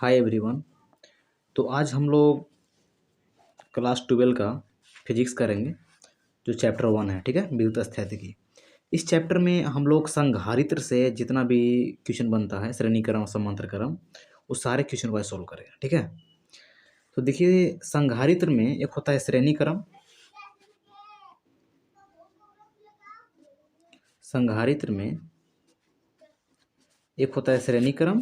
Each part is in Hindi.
Hi everyone. तो आज हम लोग क्लास 12 का फिजिक्स करेंगे, जो चैप्टर 1 है। ठीक है, विद्युत स्थैतिकी। इस चैप्टर में हम लोग संधारित्र से जितना भी क्वेश्चन बनता है, श्रेणीक्रम और समांतर क्रम, उस सारे क्वेश्चन को सॉल्व करेंगे। ठीक है, तो देखिए संधारित्र में एक होता है श्रेणीक्रम, संधारित्र में एक होता है श्रेणीक्रम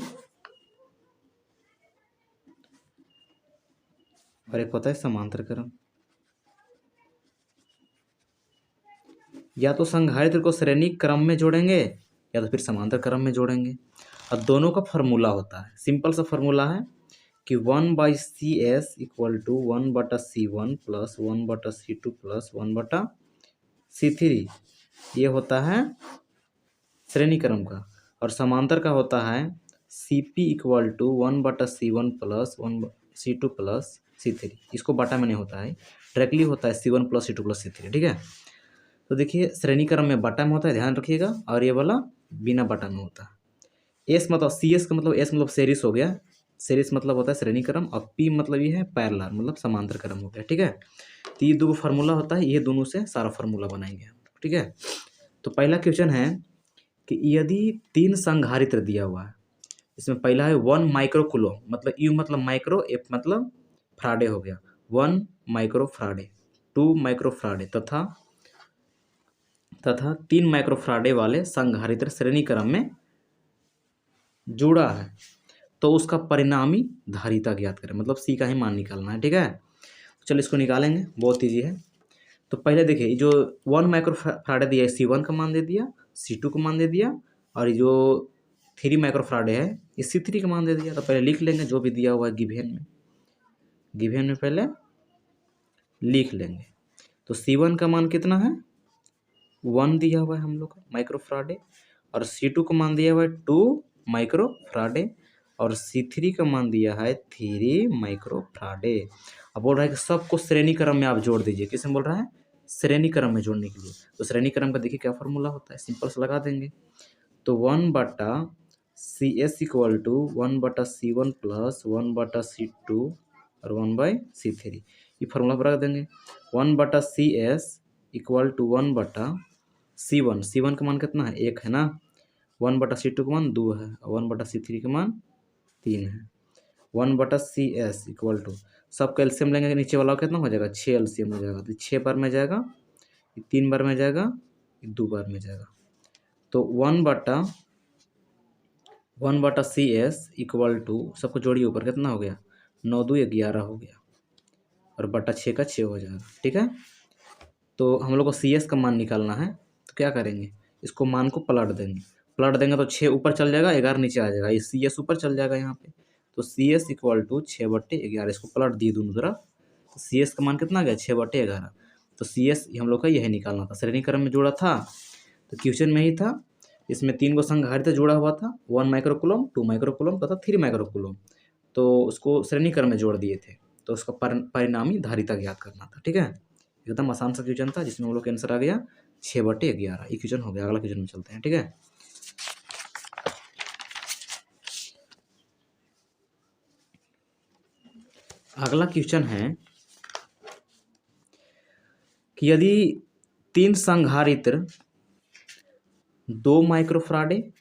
और एक होता है समांतर क्रम। या तो संधारित्र को श्रेणी क्रम में जोड़ेंगे या तो फिर समांतर क्रम में जोड़ेंगे। और दोनों का फार्मूला होता है, सिंपल सा फार्मूला है कि 1/CS equal to 1/C1 plus 1/C2 plus 1/C3। ये होता है श्रेणी क्रम का। और समांतर का होता है CP equal to 1/C1 plus 1C2 plus C3। इसको बटा में नहीं होता है, डायरेक्टली होता है C1 plus C2 plus C3। ठीक है, तो देखिए श्रेणी क्रम में बटा में होता है, ध्यान रखिएगा, और ये वाला बिना बटा में होता है। एस मतलब CS का मतलब एस मतलब सीरीज हो गया, सीरीज मतलब होता है श्रेणी क्रम, और P मतलब ये है पैरेलल मतलब समांतर क्रम हो गया। ठीक है, तो ये दो फार्मूला होता है, ये दोनों से सारा फार्मूला बनाएंगे हम। ठीक है, तो पहला क्वेश्चन है कि यदि 3 संधारित्र दिया हुआ है, इसमें पहला है 1 माइक्रो कूलम, मतलब U मतलब माइक्रो, F मतलब फ्राडे हो गया। 1 माइक्रो फ्राडे, 2 माइक्रो फ्राडे तथा 3 माइक्रोफ्राडे वाले संधारित्र श्रेणी क्रम में जुड़ा है, तो उसका परिणामी धारिता ज्ञात करें, मतलब C का ही मान निकालना है। ठीक है, चलो इसको निकालेंगे, बहुत ईजी है। तो पहले देखिए, जो 1 माइक्रोफ्राडे दिया है, C1 का मान दे दिया, C2 का मान दे दिया, और ये जो 3 माइक्रोफ्राडे है ये C3 का मान दे दिया। तो पहले लिख लेंगे जो भी दिया हुआ है गिवेन में पहले लिख लेंगे। तो C1 का मान कितना है, 1 दिया हुआ है हम लोग का माइक्रोफ्राडे, और C2 का मान दिया हुआ है 2 माइक्रोफ्राडे, और C3 का मान दिया है 3 माइक्रोफ्राडे। अब बोल रहा है कि सबको श्रेणी क्रम में आप जोड़ दीजिए। किस में बोल रहा है, श्रेणी क्रम में जोड़ने के लिए। तो श्रेणी क्रम का देखिए क्या फॉर्मूला होता है, सिंपल से लगा देंगे। तो 1/CS equal to 1/C1 plus 1/C2 और 1/C3, ये फार्मूला पर रख देंगे। 1/CS equal to 1/C1, C1 का मान कितना है, 1 है ना, 1/C2 का मान 2 है, और 1/C3 का मान 3 है। 1/CS इक्वल टू, सब का एलसीएम लेंगे, नीचे वाला कितना हो जाएगा, 6 एलसीएम हो जाएगा। तो 6 बार में जाएगा, 3 बार में जाएगा, 2 बार में जाएगा। तो 1/CS इक्वल टू, सबको जोड़िए ऊपर, कितना हो गया, 9 2 11 हो गया, और बटा 6 का 6 हो जाएगा। ठीक है, तो हम लोग को CS का मान निकालना है, तो क्या करेंगे, इसको मान को पलट देंगे तो 6 ऊपर चल जाएगा, 11 नीचे आ जाएगा, ये CS ऊपर चल जाएगा यहाँ पे। तो CS इक्वल टू 6/11, इसको पलट दिए दोनों तरफ, तो CS का मान कितना आ गया, 6/11। तो CS हम लोग का यही निकालना था, श्रेणी क्रम में जोड़ा था, तो क्वेश्चन में ही था। इसमें 3 को संधारित्र जुड़ा हुआ था, 1 माइक्रोकूलम, 2 माइक्रोकूलम तथा 3 माइक्रोकूलम, तो उसको श्रेणी क्रम में जोड़ दिए थे, तो उसका परिणामी धारिता ज्ञात करना था। ठीक है, एकदम आसान सा क्वेश्चन था, जिसमें हम लोग का आंसर आ गया 6/11। ये क्वेश्चन हो गया, अगला क्वेश्चन में चलते हैं। ठीक है, अगला क्वेश्चन है कि यदि 3 संधारित्र 2 माइक्रोफ्राडे,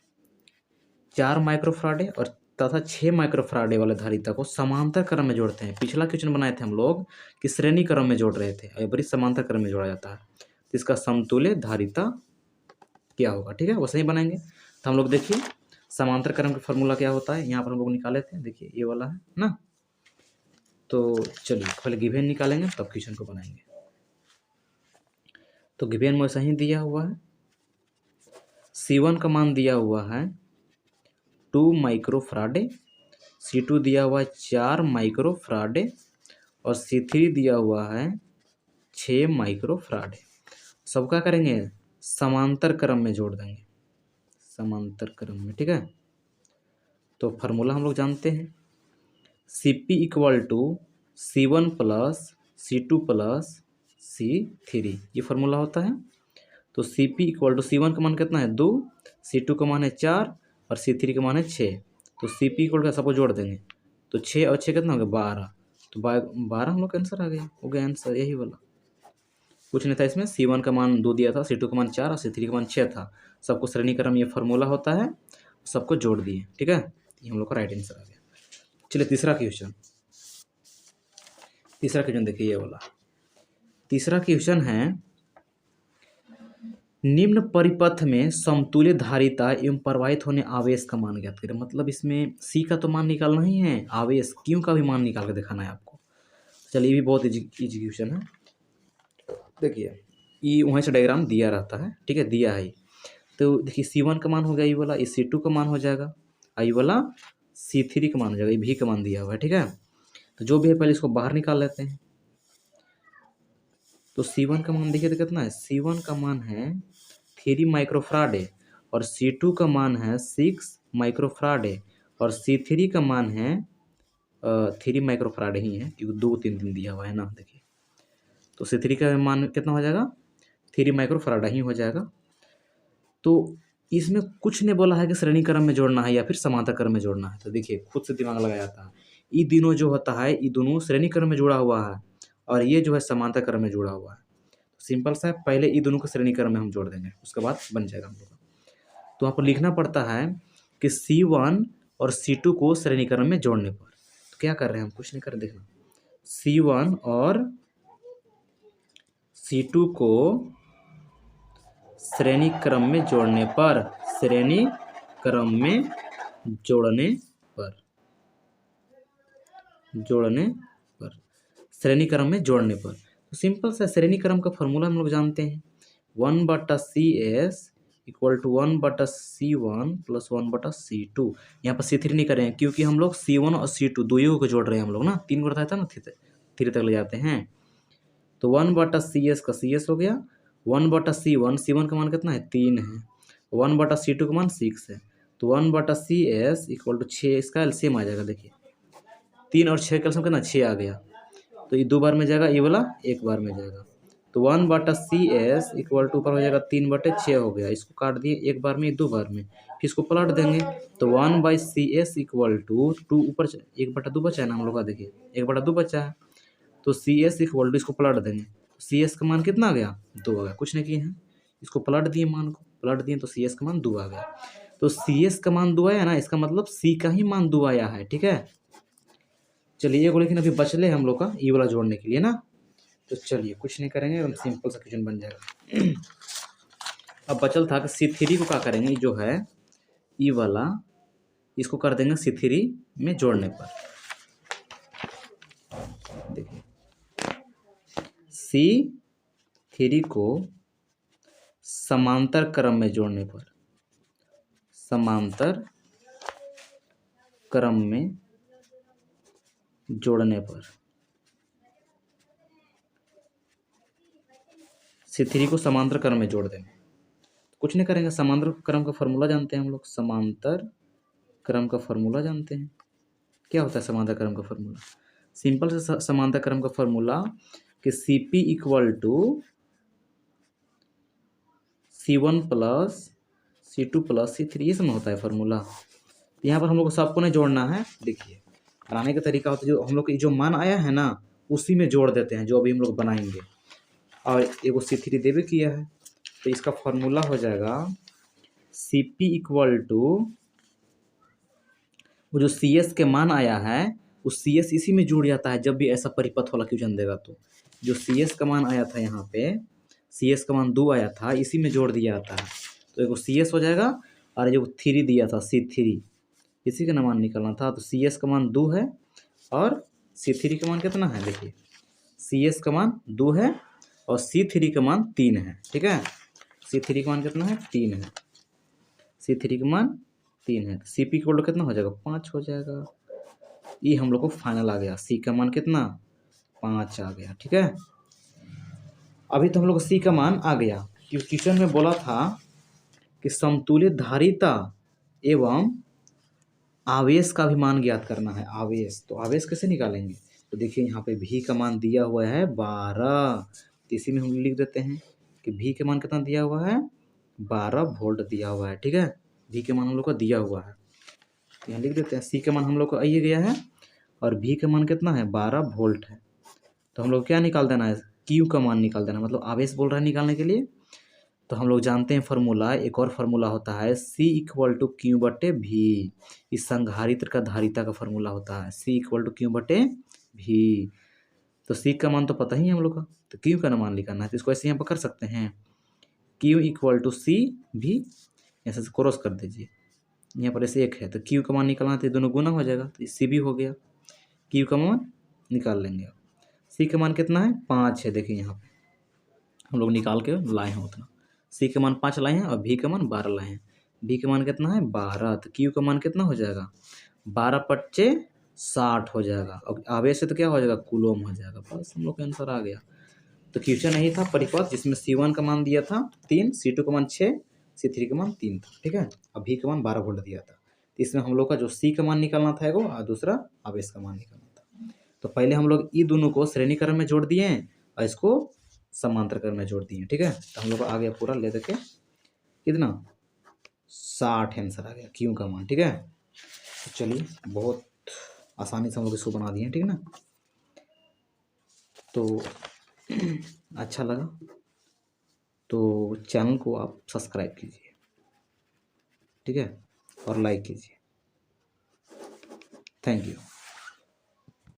4 माइक्रोफ्राडे और तथा 6 माइक्रोफ्राडे वाले धारिता को समांतर क्रम में जोड़ते हैं। पिछला क्वेश्चन बनाए थे हम लोग कि श्रेणी क्रम में जोड़ रहे थे, और बड़ी समांतर क्रम में जोड़ा जाता है, तो इसका समतुल्य धारिता क्या होगा। ठीक है, वैसे ही बनाएंगे। तो हम लोग देखिए समांतर क्रम का फॉर्मूला क्या होता है, यहाँ पर हम लोग निकाले थे, देखिए ये वाला है ना। तो चलिए पहले गिवेन निकालेंगे, तब क्वेश्चन को बनाएंगे। तो गिवेन में वैसा ही दिया हुआ है, C1 का मान दिया हुआ है 2 माइक्रोफ्राडे, C2 दिया हुआ है 4 माइक्रोफ्राडे, और C3 दिया हुआ है 6 माइक्रोफ्राडे। सब क्या करेंगे, समांतर क्रम में जोड़ देंगे, समांतर क्रम में। ठीक है, तो फार्मूला हम लोग जानते हैं, CP equal to C1 plus C2 plus C3, ये फार्मूला होता है। तो CP इक्वल टू, C1 का मान कितना है 2, C2 का मान है 4 और C3 का मान है 6। तो CP इक्वल का सबको जोड़ देंगे, तो 6 और 6 कितना हो गया 12, तो 12 हम लोग का आंसर आ गया, हो गया आंसर यही वाला। कुछ नहीं था इसमें, C1 का मान 2 दिया था, C2 का मान 4 और C3 का मान 6 था। सबको श्रेणी क्रम ये फार्मूला होता है, सबको जोड़ दिए, ठीक है, ये हम लोग का राइट आंसर आ गया। चलिए तीसरा क्वेश्चन देखिए ये वाला। तीसरा क्वेश्चन है, निम्न परिपथ में समतुल्य धारिता एवं प्रवाहित होने आवेश का मान ज्ञात करें। मतलब इसमें सी का तो मान निकालना ही है, आवेश क्यों का भी मान निकाल कर दिखाना है आपको। चलिए ये भी बहुत इजी क्वेश्चन है। देखिए ये वहीं से डायग्राम दिया रहता है, ठीक है, दिया है। तो देखिए C1 का मान हो गया ये वाला, ये C2 का मान हो जाएगा, ये वाला C3 का मान हो जाएगा, ये भी का मान दिया हुआ है, ठीक है। तो जो भी है पहले इसको बाहर निकाल लेते हैं। तो C1 का मान देखिए तो कितना है, C1 का मान है 3 माइक्रोफराड है, और C2 का मान है 6 माइक्रोफराड है, और C3 का मान है 3 माइक्रोफराड ही है, क्योंकि 2 3 3 दिया हुआ है ना। देखिए तो C3 का मान कितना हो जाएगा, 3 माइक्रोफराड ही हो जाएगा। तो इसमें कुछ ने बोला है कि श्रेणी क्रम में जोड़ना है या फिर समांतर क्रम में जोड़ना है। तो देखिए खुद से दिमाग लगाया जाता है, ये तीनों जो होता है ये दोनों श्रेणी क्रम में जुड़ा हुआ है, और ये जो है समांतर क्रम में जुड़ा हुआ है। तो सिंपल सा है, पहले ये दोनों को श्रेणी क्रम में हम जोड़ देंगे, उसके बाद बन जाएगा हम लोग का। तो आपको लिखना पड़ता है कि C1 और C2 को श्रेणी क्रम में जोड़ने पर, तो क्या कर रहे हैं हम, कुछ नहीं कर रहे, देखना C1 और C2 को श्रेणी क्रम में जोड़ने पर, श्रेणी क्रम में जोड़ने पर, श्रेणी क्रम में जोड़ने पर। तो सिंपल सा श्रेणी क्रम का फॉर्मूला हम लोग जानते हैं, 1/CS equal to 1/C1 plus 1/C2। यहाँ पर C3 नहीं करें क्योंकि हम लोग C1 और C2 दोनों को जोड़ रहे हैं हम लोग ना, 3 को रहता है ना, 3 तक ले जाते हैं। तो 1/CS का CS हो गया, 1/C1, C1 का मान कितना है 3 है, 1/C2 का मान 6 है, तो 1/CS इक्वल टू 6, इसका एलसीएम आ जाएगा। देखिए 3 और 6 का एलसीएम कितना 6 आ गया, तो ये 2 बार में जाएगा, ये वाला 1 बार में जाएगा। तो 1/CS इक्वल टू ऊपर हो जाएगा 3/6 हो गया, इसको काट दिए, 1 बार में 2 बार में, फिर इसको पलट देंगे। तो 1/CS इक्वल टू 2 ऊपर 1/2 बचा है ना हम लोग का, देखिए 1/2 बचा है, तो CS इक्वल टू इसको पलट देंगे, CS का मान कितना आ गया 2 आ गया, कुछ नहीं किए हैं, इसको पलट दिए, मान को पलट दिए, तो CS का मान 2 आ गया। तो CS का मान 2 आया ना, इसका मतलब C का ही मान 2 आया है, ठीक है। चलिए ये को लेकिन अभी बचले हम लोग का ये वाला जोड़ने के लिए ना, तो चलिए कुछ नहीं करेंगे, एकदम सिंपल सा क्वेश्चन बन जाएगा। अब बचल था कि C3 को क्या करेंगे, जो है ये वाला, इसको कर देंगे C3 में जोड़ने पर। देखिए C3 को समांतर क्रम में जोड़ने पर, समांतर क्रम में जोड़ने पर C3 को समांतर क्रम में जोड़ देंगे। कुछ नहीं करेंगे, समांतर क्रम का फॉर्मूला जानते हैं हम लोग, समांतर क्रम का फॉर्मूला जानते हैं। क्या होता है समांतर क्रम का फॉर्मूला, सिंपल से समांतर क्रम का फॉर्मूला कि CP equal to C1 plus C2 plus C3, ये सब में होता है फॉर्मूला। यहाँ पर हम लोग को सबको नहीं जोड़ना है। देखिए बनाने का तरीका होता है, जो हम लोग को जो मान आया है ना उसी में जोड़ देते हैं, जो अभी हम लोग बनाएंगे। और एगो C3 देवे किया है, तो इसका फॉर्मूला हो जाएगा CP इक्वल टू, वो जो CS के मान आया है उस CS इसी में जुड़ जाता है, जब भी ऐसा परिपथ वाला क्वेश्चन देगा तो जो CS का मान आया था यहाँ पे, CS का मान 2 आया था, इसी में जोड़ दिया जाता है, तो एगो CS हो जाएगा, और जो 3 दिया था C3, इसी का मान निकालना था। तो CS का मान 2 है और C3 का मान कितना है, देखिए CS का मान 2 है और C3 का मान 3 है, ठीक है। C3 का मान कितना है 3 है, C3 का मान 3 है, CP इक्वल टू कितना हो जाएगा 5 हो जाएगा। ये हम लोग को फाइनल आ गया, C का मान कितना 5 आ गया, ठीक है। अभी तो हम लोग को C का मान आ गया, क्योंकि क्वेश्चन में बोला था कि समतुल्य धारिता एवं आवेश का भी मान ज्ञात करना है। आवेश, तो आवेश कैसे निकालेंगे, तो देखिए यहाँ पे V का मान दिया हुआ है 12, तो इसी में हम लिख देते हैं कि V के मान कितना दिया हुआ है 12 वोल्ट दिया हुआ है, ठीक है। V के मान हम लोग को दिया हुआ है, यहाँ लिख देते हैं। C का मान हम लोग को आइए गया है और V का मान कितना है 12 वोल्ट है। तो हम लोग क्या निकाल देना है, Q का मान निकाल देना है, मतलब आवेश बोल रहा है निकालने के लिए। तो हम लोग जानते हैं फार्मूला, एक और फार्मूला होता है C इक्वल टू क्यू बटे भी। इस संधारित्र का धारिता का फार्मूला होता है C इक्वल टू क्यू बटे भी। तो C का मान तो पता ही है हम लोग का, तो Q का मान निकालना है। तो इसको ऐसे यहाँ पर कर सकते हैं, Q इक्वल टू C भी, ऐसे क्रॉस कर दीजिए। यहाँ पर ऐसे एक है तो Q का मान निकालना, तो ये दोनों गुना हो जाएगा, तो C भी हो गया। Q का मान निकाल लेंगे। C का मान कितना है 5 है, देखिए यहाँ पे हम लोग निकाल के लाए हैं उतना। C का मान 5 लाए हैं और V का मान 12 लाए हैं। V का मान कितना है 12, तो Q का मान कितना हो जाएगा 12 × 60 हो जाएगा। और आवेश से तो क्या हो जाएगा कूलोम हो जाएगा। बस हम लोग का आंसर आ गया। तो क्वेश्चन नहीं था परिपथ जिसमें C1 का मान दिया था 3, C2 का मान 6, C3 का मान 3 था, ठीक है। और V का मान 12 वोल्ट दिया था। तो इसमें हम लोग का जो C का मान निकालना था एगो, और दूसरा आवेश का मान निकालना था। तो पहले हम लोग ये दोनों को श्रेणी क्रम में जोड़ दिए हैं और इसको समांतर क्रम में जोड़ दिए, ठीक है। तो हम लोग आ गया पूरा ले करके कितना 60 आंसर आ गया Q का मान, ठीक है। तो चलिए बहुत आसानी से हम लोग इसको बना दिए, ठीक है ना। तो अच्छा लगा तो चैनल को आप सब्सक्राइब कीजिए, ठीक है, और लाइक कीजिए। Thank you.